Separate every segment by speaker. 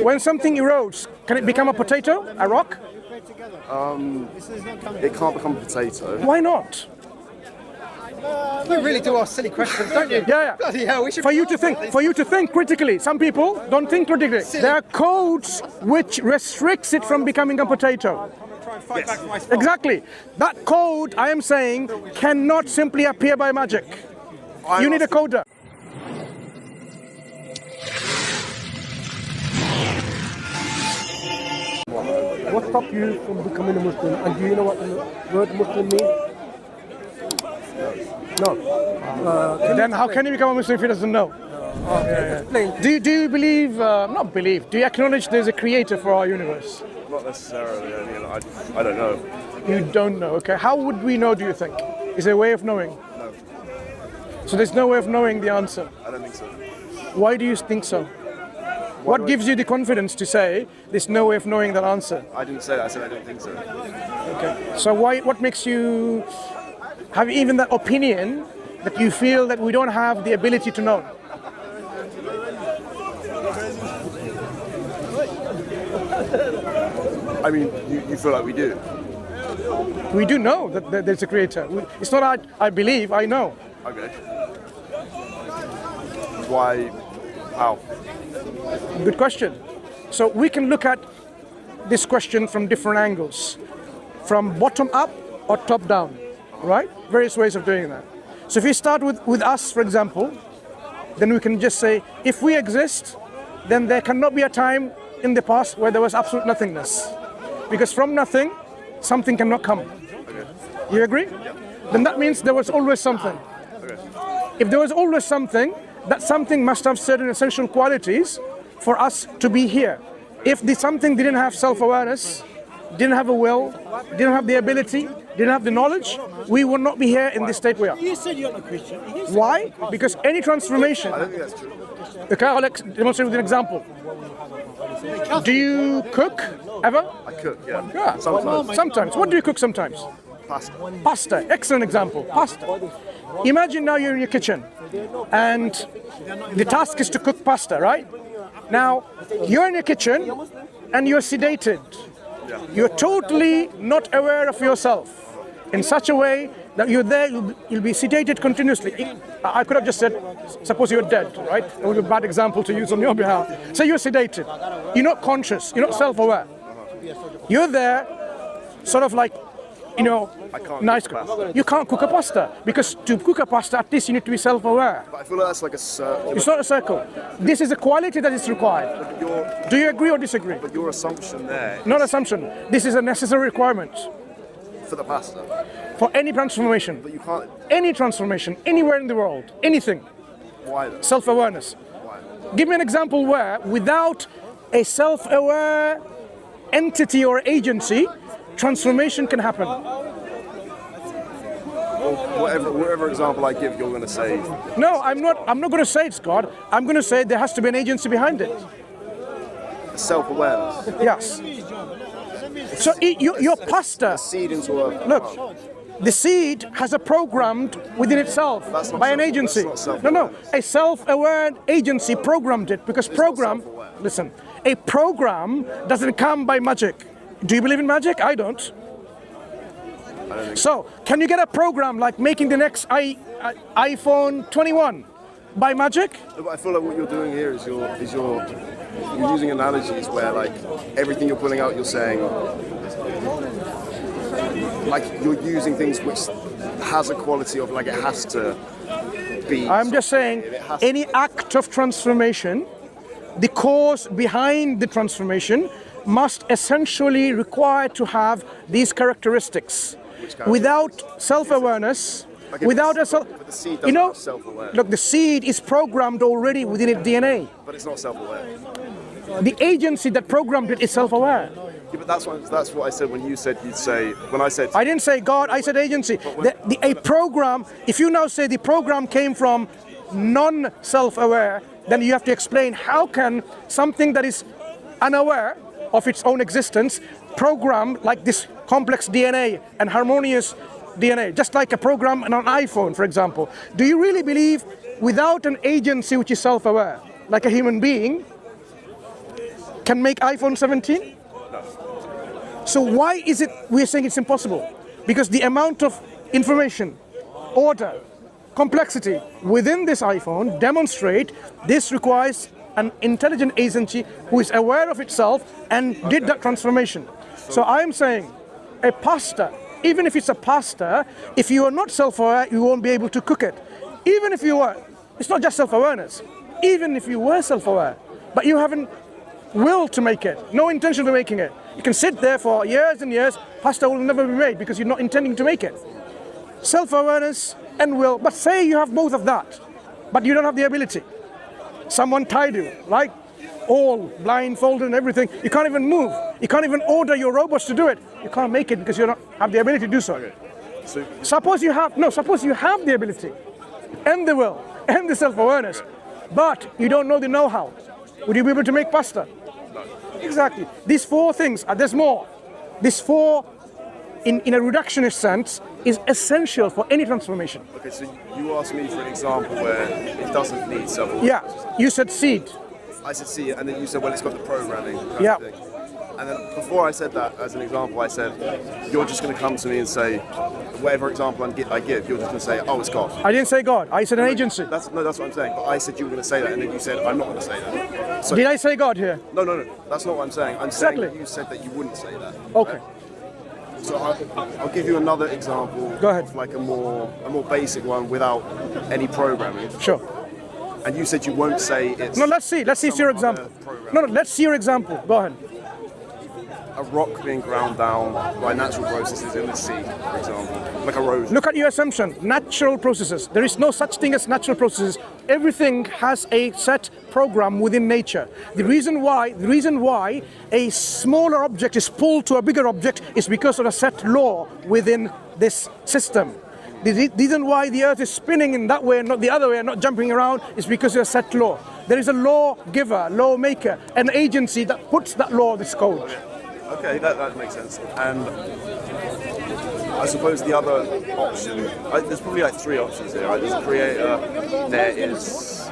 Speaker 1: When something erodes, can it become a potato, a rock?
Speaker 2: It can't become a potato.
Speaker 1: Why not?
Speaker 3: You really do ask silly questions, don't you?
Speaker 1: Yeah.
Speaker 3: Bloody hell, we should
Speaker 1: For you to think critically. Some people don't think critically. There are codes which restricts it from becoming a potato. Exactly. That code, I am saying, cannot simply appear by magic. You need a coder.
Speaker 4: What stopped you from becoming a Muslim? And do you know what the word Muslim means? No.
Speaker 1: Then how can he become a Muslim if he doesn't know? Do you believe, not believe, do you acknowledge there's a creator for our universe?
Speaker 2: Not necessarily. I mean, I don't know.
Speaker 1: You don't know, okay. How would we know, do you think? Is there a way of knowing?
Speaker 2: No.
Speaker 1: So there's no way of knowing the answer?
Speaker 2: I don't think so.
Speaker 1: Why do you think so? What gives you the confidence to say there's no way of knowing that answer?
Speaker 2: I didn't say that. I said I don't think so.
Speaker 1: Okay. So what makes you have even that opinion that you feel that we don't have the ability to know?
Speaker 2: I mean, you feel like we do.
Speaker 1: We do know that there's a creator. It's not I believe, I know.
Speaker 2: Okay. Why? How?
Speaker 1: Good question. So we can look at this question from different angles, from bottom up or top down, right? Various ways of doing that. So if we start with us, for example, then we can just say, if we exist, then there cannot be a time in the past where there was absolute nothingness. Because from nothing, something cannot come.
Speaker 2: Okay.
Speaker 1: You agree?
Speaker 2: Yeah.
Speaker 1: Then that means there was always something.
Speaker 2: Okay.
Speaker 1: If there was always something, that something must have certain essential qualities for us to be here. If the something didn't have self-awareness, didn't have a will, didn't have the ability, didn't have the knowledge, we would not be here in the state we are.
Speaker 4: You said you're not a Christian.
Speaker 1: Why? Because any transformation...
Speaker 2: I don't think that's true.
Speaker 1: Okay, I'll demonstrate with an example. Do you cook ever?
Speaker 2: I cook, yeah.
Speaker 1: Yeah.
Speaker 2: Sometimes.
Speaker 1: Sometimes. What do you cook sometimes?
Speaker 2: Pasta.
Speaker 1: Pasta. Excellent example. Pasta. Imagine now you're in your kitchen and the task is to cook pasta, right? Now, you're in your kitchen and you're sedated.
Speaker 2: Yeah.
Speaker 1: You're totally not aware of yourself in such a way that you're there, you'll be sedated continuously. I could have just said, suppose you're dead, right? That would be a bad example to use on your behalf. So you're sedated. You're not conscious. You're not self-aware. You're there, sort of like, nice cook. You can't cook a pasta because to cook a pasta, at least you need to be self-aware.
Speaker 2: But I feel like that's like a circle.
Speaker 1: It's not a circle. This is a quality that is required. Do you agree or disagree?
Speaker 2: But your assumption there.
Speaker 1: Not assumption. This is a necessary requirement
Speaker 2: For the pasta.
Speaker 1: for any transformation.
Speaker 2: But you can't.
Speaker 1: Any transformation, anywhere in the world, anything.
Speaker 2: Why though?
Speaker 1: Self-awareness.
Speaker 2: Why?
Speaker 1: Give me an example where, without a self-aware entity or agency, transformation can happen.
Speaker 2: Whatever example I give, you're going to say.
Speaker 1: No, I'm not going to say it's God. I'm going to say there has to be an agency behind it.
Speaker 2: Self-awareness.
Speaker 1: Yes. So your pasta,
Speaker 2: Seed into a.
Speaker 1: look, the seed has a programmed within itself
Speaker 2: That's not
Speaker 1: by an
Speaker 2: self-
Speaker 1: agency.
Speaker 2: that's not
Speaker 1: No,
Speaker 2: self-awareness.
Speaker 1: a self-aware agency programmed it because program,
Speaker 2: self-aware.
Speaker 1: listen, a program doesn't come by magic. Do you believe in magic? I don't.
Speaker 2: I don't think
Speaker 1: So, can you get a program like making the next iPhone 21 by magic?
Speaker 2: But I feel like what you're doing here is you're using analogies where like everything you're pulling out, you're saying like you're using things which has a quality of like it has to be.
Speaker 1: I'm just saying,
Speaker 2: It has to-
Speaker 1: any act of transformation, the cause behind the transformation must essentially require to have these characteristics.
Speaker 2: characteristics?
Speaker 1: Without self-awareness,
Speaker 2: Like if
Speaker 1: without
Speaker 2: it's-
Speaker 1: a self,
Speaker 2: but the seed doesn't have self-awareness.
Speaker 1: look, the seed is programmed already within its DNA.
Speaker 2: But it's not self-aware.
Speaker 1: The agency that programmed it is self-aware.
Speaker 2: Yeah, but that's what I said when you said you'd say when I said.
Speaker 1: I didn't say God, I said agency. A program, if you now say the program came from non-self-aware, then you have to explain how can something that is unaware of its own existence program like this complex DNA and harmonious DNA, just like a program on an iPhone, for example. Do you really believe without an agency which is self-aware, like a human being, can make iPhone 17? So why is it we're saying it's impossible? Because the amount of information, order, complexity within this iPhone demonstrate this requires an intelligent agency who is aware of itself and did that transformation. So I am saying a pasta, even if it's a pasta, if you are not self-aware, you won't be able to cook it. Even if you were, it's not just self-awareness. Even if you were self-aware, but you haven't will to make it, no intention of making it. You can sit there for years and years, pasta will never be made because you're not intending to make it. Self-awareness and will, but say you have both of that, but you don't have the ability. Someone tied you, like all blindfolded and everything. You can't even move. You can't even order your robots to do it. You can't make it because you don't have the ability to do so.
Speaker 2: So
Speaker 1: Suppose you have the ability and the will and the self-awareness, but you don't know the know-how. Would you be able to make pasta? Exactly. These four things, there's more. These four, in a reductionist sense, is essential for any transformation.
Speaker 2: okay, so you asked me for an example where it doesn't need self-awareness.
Speaker 1: Yeah, you said seed.
Speaker 2: I said see it, and then you said, well, it's got the programming. kind of
Speaker 1: Yeah.
Speaker 2: thing. And then before I said that, as an example, I said, you're just going to come to me and say, whatever example I give, you're just going to say, oh, it's God.
Speaker 1: I didn't say God, I said an agency.
Speaker 2: That's what I'm saying. But I said you were going to say that, and then you said, I'm not going to say that. So,
Speaker 1: Did I say God here?
Speaker 2: no, that's not what I'm saying. I'm
Speaker 1: Exactly.
Speaker 2: saying you said that you wouldn't say that.
Speaker 1: Okay.
Speaker 2: So I'll give you another example.
Speaker 1: Go ahead.
Speaker 2: Of like a more basic one without any programming.
Speaker 1: Sure.
Speaker 2: And you said you won't say it's.
Speaker 1: No, let's see it's your example. No, let's see your example. Go ahead.
Speaker 2: A rock being ground down by natural processes in the sea, for example, like erosion.
Speaker 1: Look at your assumption, natural processes. There is no such thing as natural processes. Everything has a set program within nature. The reason why a smaller object is pulled to a bigger object is because of a set law within this system. The reason why the earth is spinning in that way and not the other way and not jumping around is because of a set law. There is a law giver, law maker, an agency that puts that law, this code.
Speaker 2: Okay, that makes sense. And I suppose the other option, there's probably like three options here. Right? There's a creator, there is.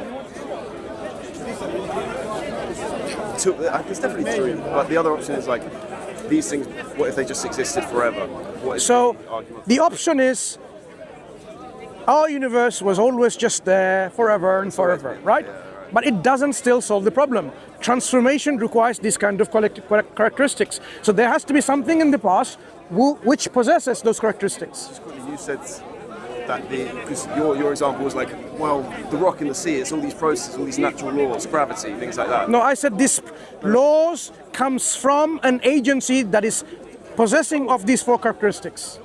Speaker 2: There's definitely three, but the other option is like these things. What if they just existed forever? What is
Speaker 1: So
Speaker 2: the argument?
Speaker 1: the option is our universe was always just there forever and forever, right? But it doesn't still solve the problem. Transformation requires these kind of collective characteristics. So there has to be something in the past which possesses those characteristics.
Speaker 2: You said that because your example was like, well, the rock in the sea, it's all these processes, all these natural laws, gravity, things like that.
Speaker 1: No, I said this laws comes from an agency that is possessing of these four characteristics.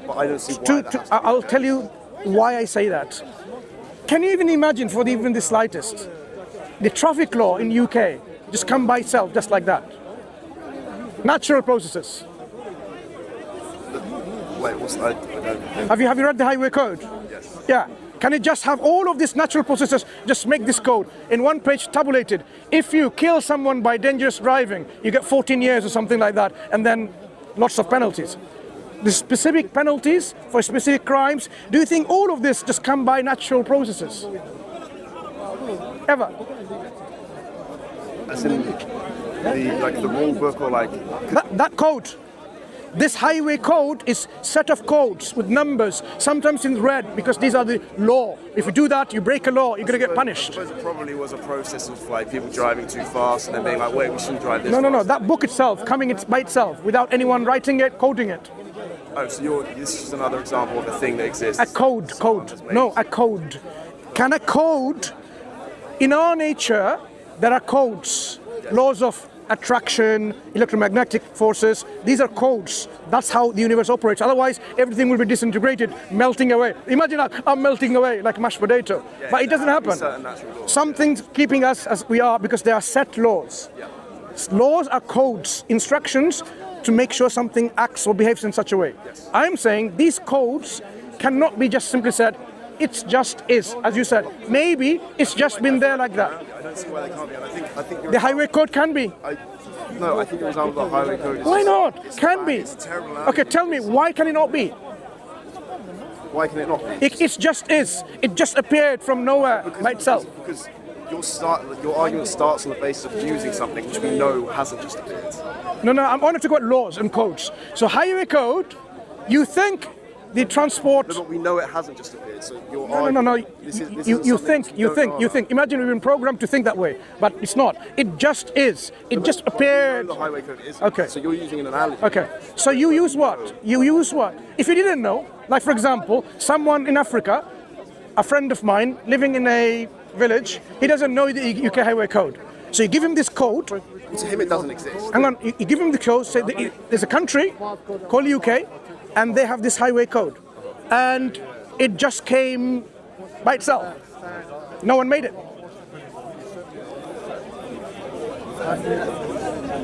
Speaker 2: But I don't see why that has to be
Speaker 1: I'll
Speaker 2: there.
Speaker 1: tell you why I say that. Can you even imagine, for even the slightest, the traffic law in UK just come by itself, just like that? Natural processes.
Speaker 2: Wait, what's that? I don't.
Speaker 1: Have you read the highway code?
Speaker 2: Yes.
Speaker 1: Yeah. Can it just have all of these natural processes, just make this code in one page tabulated? If you kill someone by dangerous driving, you get 14 years or something like that, and then lots of penalties. The specific penalties for specific crimes, do you think all of this just come by natural processes? Ever?
Speaker 2: As in the rule book or like.
Speaker 1: That code. This highway code is set of codes with numbers, sometimes in red, because these are the law. If you do that, you break a law, you're going to get punished.
Speaker 2: I suppose it probably was a process of like people driving too fast and then being like, wait, we shouldn't drive this
Speaker 1: No.
Speaker 2: fast.
Speaker 1: That book itself, coming by itself, without anyone writing it, coding it.
Speaker 2: Oh, so this is just another example of a thing that exists.
Speaker 1: A code. No, a code. Can a code, in our nature, there are codes, laws of attraction, electromagnetic forces, these are codes. That's how the universe operates. Otherwise, everything will be disintegrated, melting away. Imagine I'm melting away like mashed potato. But it doesn't happen. Something's keeping us as we are because there are set laws. Laws are codes, instructions to make sure something acts or behaves in such a way. I'm saying these codes cannot be just simply said, it's just is, as you said. Maybe it's just been there like that.
Speaker 2: I don't see why they can't be. And I think
Speaker 1: The highway code can be.
Speaker 2: I think your example of the highway code is.
Speaker 1: Why not?
Speaker 2: It's
Speaker 1: Can
Speaker 2: bad,
Speaker 1: be.
Speaker 2: It's a terrible
Speaker 1: Okay, tell me, why can it not be?
Speaker 2: Why can it not be?
Speaker 1: It just is. It just appeared from nowhere by itself.
Speaker 2: Because your argument starts on the basis of using something which we know hasn't just appeared.
Speaker 1: No, I want to talk about laws and codes. So highway code, you think the transport.
Speaker 2: No, but we know it hasn't just appeared. So you're
Speaker 1: No.
Speaker 2: This is
Speaker 1: You
Speaker 2: something
Speaker 1: think. Imagine we've been programmed to think that way, but it's not. It just is. It just appeared.
Speaker 2: The highway code is.
Speaker 1: Okay.
Speaker 2: So you're using an analogy.
Speaker 1: Okay. So you use what? You use what? If you didn't know, like for example, someone in Africa, a friend of mine living in a village, he doesn't know the UK highway code. So you give him this code.
Speaker 2: To him, it doesn't exist.
Speaker 1: Hang on. You give him the code. Say there's a country called UK, and they have this highway code, and it just came by itself. No one made it.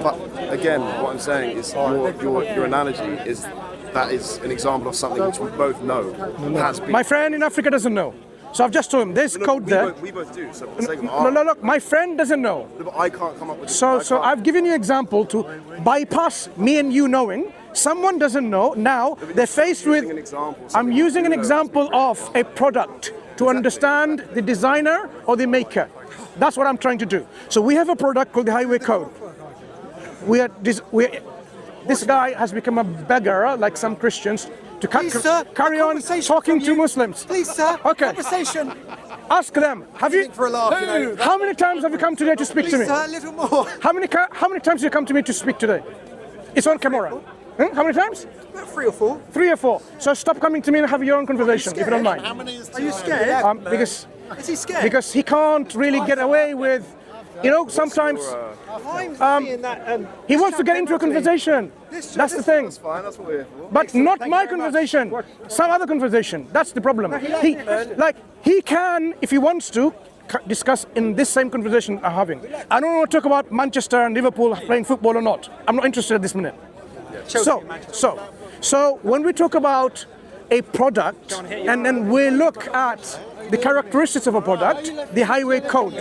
Speaker 2: But again, what I'm saying is your analogy is that is an example of something which we both know has been.
Speaker 1: My friend in Africa doesn't know. So I've just told him there's code there.
Speaker 2: We both do. So for the sake of
Speaker 1: No, look, my friend doesn't know.
Speaker 2: But I can't come up with.
Speaker 1: So I've given you an example to bypass me and you knowing. Someone doesn't know. Now they're faced with. I'm using an example of a product to understand the designer or the maker. That's what I'm trying to do. So we have a product called the highway code. This guy has become a beggar, like some Christians, to carry on talking to Muslims.
Speaker 3: Please, sir.
Speaker 1: Okay.
Speaker 3: Conversation.
Speaker 1: Ask them. Have you?
Speaker 3: For a laugh, you know.
Speaker 1: How many times have you come today to speak to me?
Speaker 3: Sir, a little more.
Speaker 1: How many times have you come to me to speak today? It's on camera. How many times?
Speaker 3: About 3 or 4.
Speaker 1: 3 or 4. So stop coming to me and have your own conversation, if you don't mind.
Speaker 3: Are you scared?
Speaker 1: Because
Speaker 3: Is he scared?
Speaker 1: because he can't really get away with, sometimes
Speaker 3: I'm seeing that.
Speaker 1: he wants to get into a conversation. That's the thing.
Speaker 2: That's fine. That's what we're here for.
Speaker 1: But not my conversation. Some other conversation. That's the problem. He can, if he wants to, discuss in this same conversation I'm having. I don't want to talk about Manchester and Liverpool playing football or not. I'm not interested at this minute. So when we talk about a product and then we look at the characteristics of a product, the highway code,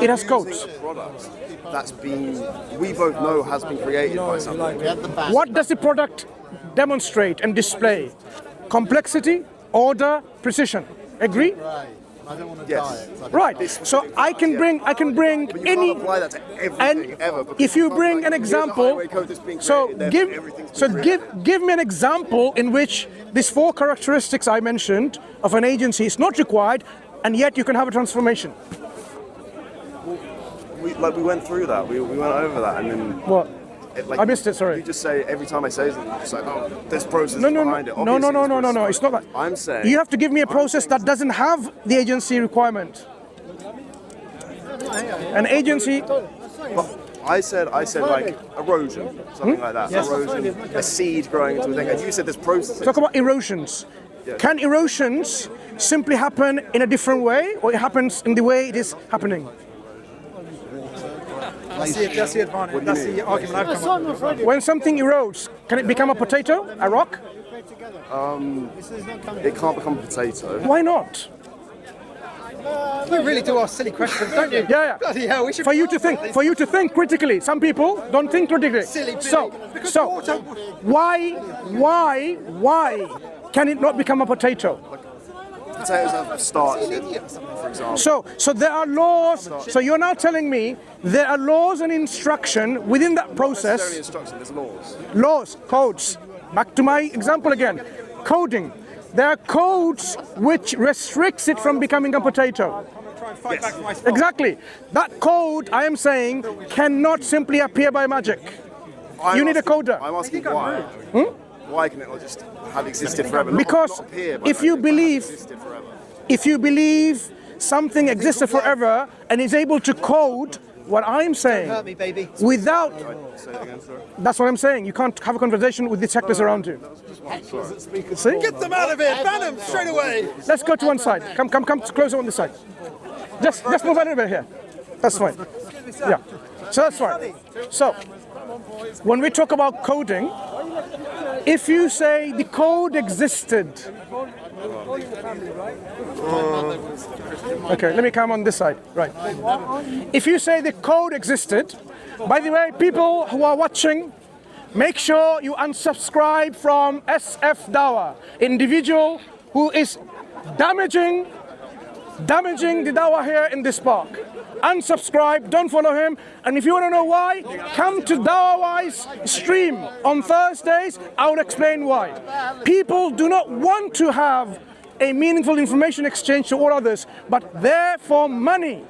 Speaker 1: it has codes.
Speaker 2: Product that's been, we both know has been created by something.
Speaker 1: What does the product demonstrate and display? Complexity, order, precision. Agree?
Speaker 2: Yes.
Speaker 1: Right. So I can bring
Speaker 2: But you
Speaker 1: any.
Speaker 2: can't apply that to everything ever. because
Speaker 1: If you
Speaker 2: can't
Speaker 1: bring
Speaker 2: like,
Speaker 1: an
Speaker 2: here's a
Speaker 1: example,
Speaker 2: highway code that's been created,
Speaker 1: give me an example in which these 4 characteristics I mentioned of an agency is not required, and yet you can have a transformation.
Speaker 2: We went through that. We went over that, and then
Speaker 1: What? I missed it. Sorry.
Speaker 2: You just say every time I say something, it's like, oh, there's process
Speaker 1: No.
Speaker 2: behind it.
Speaker 1: No.
Speaker 2: Obviously there's process
Speaker 1: It's not that.
Speaker 2: I'm saying
Speaker 1: You have to give me a process that doesn't have the agency requirement. An agency.
Speaker 2: I said like erosion, something like that. Erosion, a seed growing into a thing. And you said there's processes.
Speaker 1: Talk about erosions. Can erosions simply happen in a different way, or it happens in the way it is happening?
Speaker 3: That's the advantage. That's the argument I've come up with.
Speaker 1: When something erodes, can it become a potato, a rock?
Speaker 2: It can't become a potato.
Speaker 1: Why not?
Speaker 3: You really do ask silly questions, don't you?
Speaker 1: Yeah.
Speaker 3: Bloody hell, we should.
Speaker 1: For you to think critically. Some people don't think critically.
Speaker 3: Silly Billy.
Speaker 1: So why can it not become a potato?
Speaker 2: Potatoes have starch in it, for example.
Speaker 1: So there are laws. So you're now telling me there are laws and instruction within that
Speaker 2: Not necessarily
Speaker 1: process.
Speaker 2: instruction, there's laws.
Speaker 1: Laws, codes. Back to my example again. Coding. There are codes which restricts it from becoming a potato. Exactly. That code, I am saying, cannot simply appear by magic. You need a coder.
Speaker 2: I'm asking why. Why can it not just have existed forever?
Speaker 1: Because
Speaker 2: not appear by
Speaker 1: if you
Speaker 2: magic, but
Speaker 1: believe-
Speaker 2: have existed forever.
Speaker 1: If you believe something existed forever and is able to code what I'm saying
Speaker 3: Hurt me, baby.
Speaker 1: without,
Speaker 2: Say that again, sorry.
Speaker 1: that's what I'm saying. You can't have a conversation with the sectors around you. See?
Speaker 3: Get them out of here! Ban them straight away!
Speaker 1: Let's go to one side. Come closer on this side. Just move a little bit here. That's fine. Yeah. So that's fine. So when we talk about coding, if you say the code existed. Okay, let me come on this side. Right. If you say the code existed, by the way, people who are watching, make sure you unsubscribe from SF Dawah, individual who is damaging the Dawah here in this park. unsubscribe, don't follow him. And if you want to know why, come to DawahWise stream on Thursdays. I will explain why. People do not want to have a meaningful information exchange to all others, but they're for money.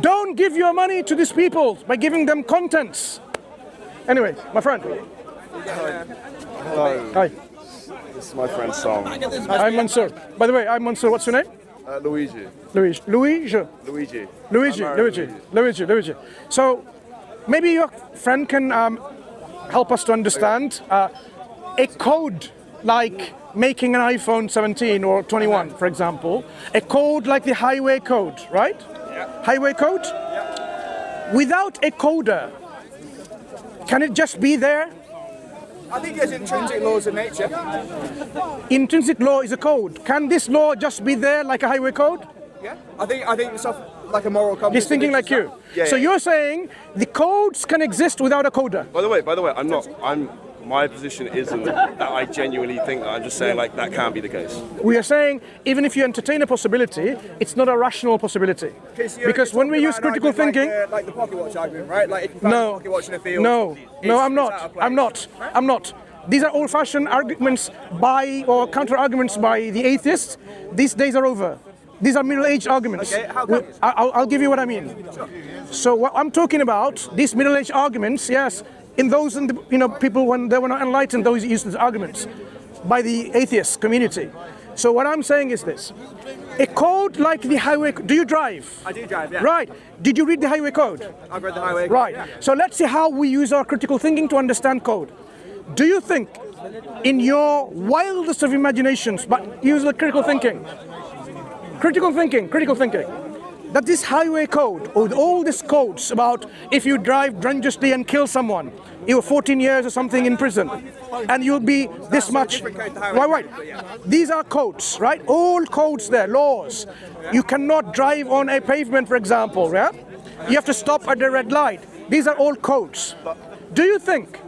Speaker 1: Don't give your money to these people by giving them contents. Anyway, my friend.
Speaker 2: Hello.
Speaker 1: Hi.
Speaker 2: This is my friend Song.
Speaker 1: I'm Mansoor. By the way, I'm Mansoor. What's your name?
Speaker 2: Luigi.
Speaker 1: Luigi. So maybe your friend can help us to understand a code like making an iPhone 17 or 21, for example. A code like the highway code, right?
Speaker 2: Yeah.
Speaker 1: Highway code? Without a coder, can it just be there?
Speaker 3: I think there's intrinsic laws of nature.
Speaker 1: Intrinsic law is a code. Can this law just be there like a highway code?
Speaker 3: Yeah. I think stuff like a moral compass.
Speaker 1: He's thinking like you.
Speaker 2: Yeah,
Speaker 1: So
Speaker 2: yeah.
Speaker 1: you're saying the codes can exist without a coder?
Speaker 2: By the way, my position isn't that I genuinely think that. I'm just saying like that can't be the case.
Speaker 1: We are saying even if you entertain a possibility, it's not a rational possibility. Because when we use critical thinking,
Speaker 3: like the pocket watch argument, right? Like if you find a pocket watch in a field.
Speaker 1: No, I'm not. These are old-fashioned arguments or counter-arguments by the atheists. These days are over. These are middle-aged arguments.
Speaker 3: Okay, how come?
Speaker 1: I'll give you what I mean. So what I'm talking about, these middle-aged arguments, yes, people when they were not enlightened, those used these arguments by the atheist community. So what I'm saying is this: a code like the highway. Do you drive?
Speaker 3: I do drive, yeah.
Speaker 1: Right. Did you read the highway code?
Speaker 3: I've read the highway.
Speaker 1: Right.
Speaker 3: Yeah.
Speaker 1: So let's see how we use our critical thinking to understand code. Do you think, in your wildest of imaginations, but use the critical thinking, that this highway code, or all these codes about if you drive dangerously and kill someone, you have 14 years or something in prison, and you'll be this much. Right. These are codes, right? All codes there, laws. You cannot drive on a pavement, for example, yeah? You have to stop at the red light. These are all codes. Do you think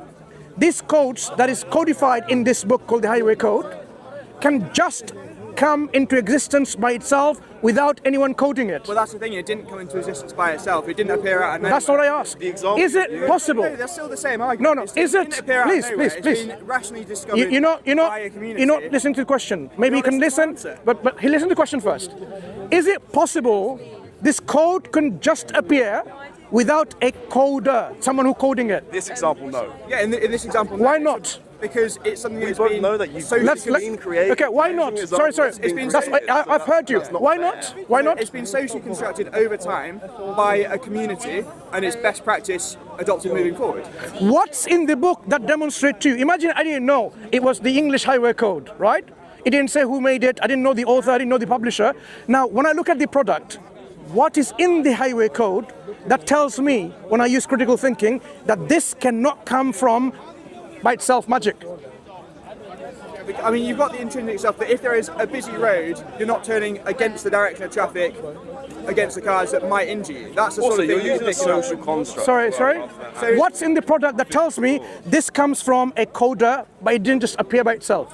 Speaker 1: these codes that is codified in this book called the Highway Code can just come into existence by itself without anyone coding it?
Speaker 3: Well, that's the thing. It didn't come into existence by itself. It didn't appear out of nowhere.
Speaker 1: That's what I asked. Is it possible?
Speaker 3: No, that's still the same argument.
Speaker 1: No.
Speaker 3: It
Speaker 1: Is it?
Speaker 3: didn't appear out of
Speaker 1: Please.
Speaker 3: nowhere. It's been rationally discovered
Speaker 1: You're not
Speaker 3: by a community.
Speaker 1: You're not listening to the question. Maybe you can listen, but he listen to the question first. Is it possible this code can just appear without a coder, someone who's coding it?
Speaker 2: This example, no.
Speaker 3: Yeah, in this example.
Speaker 1: Why not?
Speaker 3: Because it's something
Speaker 2: We
Speaker 3: that's
Speaker 2: both
Speaker 3: been
Speaker 2: know that you've
Speaker 3: socially
Speaker 2: been created.
Speaker 1: Okay, why not? Sorry. I've heard you. Why not? Why not?
Speaker 3: It's been socially constructed over time by a community, and it's best practice adopted moving forward.
Speaker 1: What's in the book that demonstrates to you? Imagine I didn't know it was the English Highway Code, right? It didn't say who made it. I didn't know the author. I didn't know the publisher. Now, when I look at the product, what is in the Highway Code that tells me, when I use critical thinking, that this cannot come from by itself magic?
Speaker 3: I mean, you've got the intrinsic stuff that if there is a busy road, you're not turning against the direction of traffic, against the cars that might injure you. That's the
Speaker 2: Also,
Speaker 3: sort of
Speaker 2: you're
Speaker 3: thing
Speaker 2: using a social construct.
Speaker 1: Sorry.
Speaker 3: So-
Speaker 1: What's in the product that tells me this comes from a coder, but it didn't just appear by itself?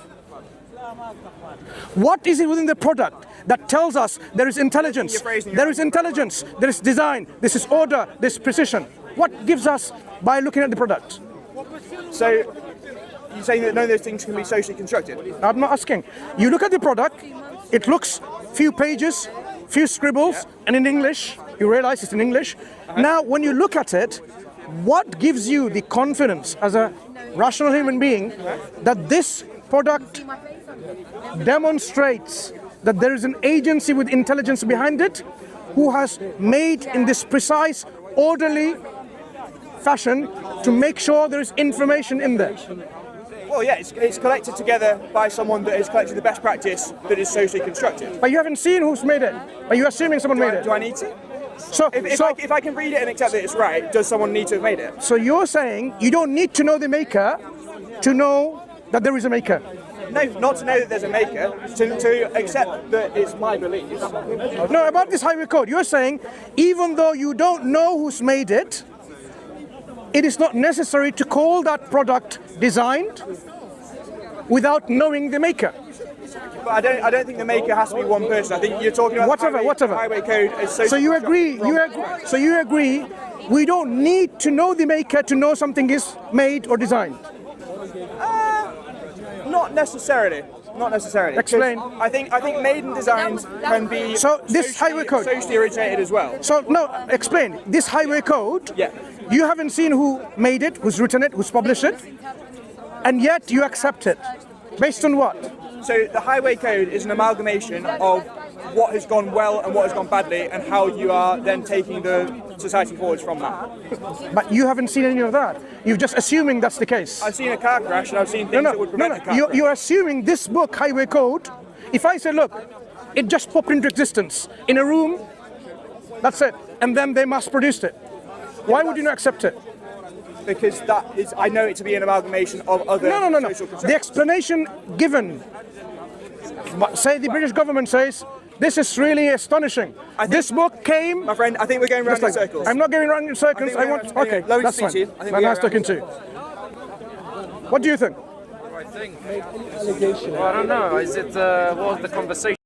Speaker 1: What is it within the product that tells us there is intelligence, there is design, this is order, this is precision? What gives us by looking at the product?
Speaker 3: So, you're saying that none of those things can be socially constructed?
Speaker 1: I'm not asking. You look at the product, it looks few pages, few scribbles, and in English, you realize it's in English. Now, when you look at it, what gives you the confidence as a rational human being that this product demonstrates that there is an agency with intelligence behind it who has made in this precise, orderly fashion to make sure there is information in there?
Speaker 3: Well, yeah, it's collected together by someone that has collected the best practice that is socially constructed.
Speaker 1: But you haven't seen who's made it. But you're assuming someone made it.
Speaker 3: Do I need to?
Speaker 1: So,
Speaker 3: If I can read it and accept that it's right, does someone need to have made it?
Speaker 1: so you're saying you don't need to know the maker to know that there is a maker.
Speaker 3: No, not to know that there's a maker, to accept that it's my belief.
Speaker 1: No, about this highway code, you're saying even though you don't know who's made it, it is not necessary to call that product designed without knowing the maker.
Speaker 3: But I don't think the maker has to be one person. I think you're talking about
Speaker 1: Whatever.
Speaker 3: highway code as social
Speaker 1: So you agree?
Speaker 3: construct.
Speaker 1: So you agree? We don't need to know the maker to know something is made or designed.
Speaker 3: Not necessarily. Not necessarily. 'Cause
Speaker 1: Explain.
Speaker 3: I think maiden designs can be
Speaker 1: So this highway code.
Speaker 3: socially originated as well.
Speaker 1: So no, explain this highway code.
Speaker 3: Yeah.
Speaker 1: You haven't seen who made it, who's written it, who's published it, and yet you accept it. Based on what?
Speaker 3: So the highway code is an amalgamation of what has gone well and what has gone badly, and how you are then taking the society forwards from that.
Speaker 1: But you haven't seen any of that. You're just assuming that's the case.
Speaker 3: I've seen a car crash, and I've seen things that would prevent a car crash.
Speaker 1: You're assuming this book, Highway Code. If I say, look, it just popped into existence in a room, that's it, and then they mass produced it. Why would you not accept it?
Speaker 3: Because that is, I know it to be an amalgamation of other
Speaker 1: No.
Speaker 3: social
Speaker 1: The
Speaker 3: constructs.
Speaker 1: explanation given, say the British government says, this is really astonishing. This book came.
Speaker 3: My friend, I think we're going round in
Speaker 1: Just like-
Speaker 3: circles.
Speaker 1: I'm not going around in circles.
Speaker 3: I think
Speaker 1: I want.
Speaker 3: we're-
Speaker 1: Okay,
Speaker 3: lovely to
Speaker 1: that's
Speaker 3: speak
Speaker 1: fine.
Speaker 3: to you. I think
Speaker 1: My
Speaker 3: we're
Speaker 1: last
Speaker 3: going
Speaker 1: talking too. What do you think?
Speaker 5: Well, I don't know. Is it what was the conversation?